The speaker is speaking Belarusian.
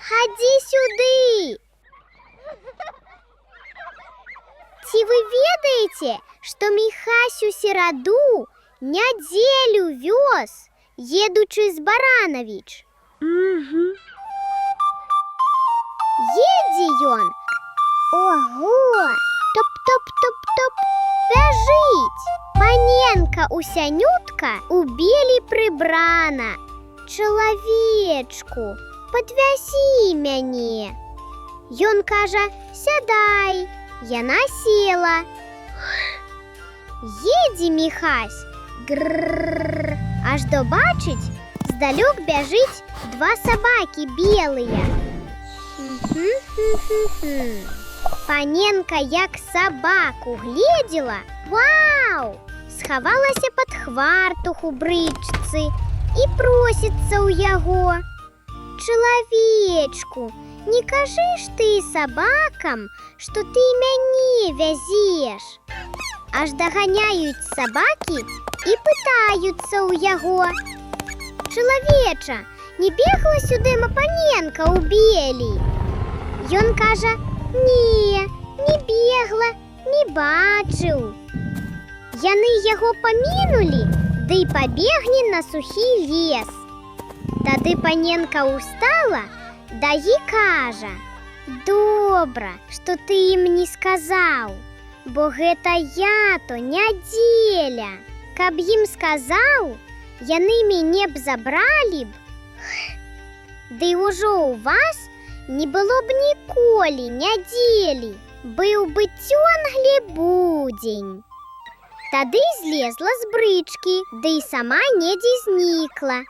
Хадзі сюды! Ці вы ведаеце, што Міхасю сераду нядзелю вёз, едучы з Баранавіч? Едзе ён. Ого! Топ-топ-топ-топ! Бяжыць! Паненка Усянютка у белі прыбрана. Чалавечку, падвязі мяне. Ён кажа: сядай. Яна села. Едзе Міхась. Гррррр. Аж добачыць, здалёк бяжыць два сабакі белыя. Паненка як сабаку гледзела, вау! Схавалася пад хвартух у брычцы і просіцца ў яго: чалавечку, не кажы ж ты сабакам, што ты мяне вязеш. Аж даганяюць сабакі і пытаюцца ў яго: чалавеча, не бегла сюды паненка ў белі? Ён кажа: не, не бегла, не бачыў. Яны яго памінулі, ды пабеглі на сухі лес. Тады паненка ўстала, да і кажа: добра, што ты ім не сказаў, бо гэта я то нядзеля. Каб ім сказаў, яны мяне б забралі б. Ды ўжо ў вас не было б ніколі нядзелі, быў бы цёнгле будзень. Тады злезла з брычкі, ды і сама недзе знікла.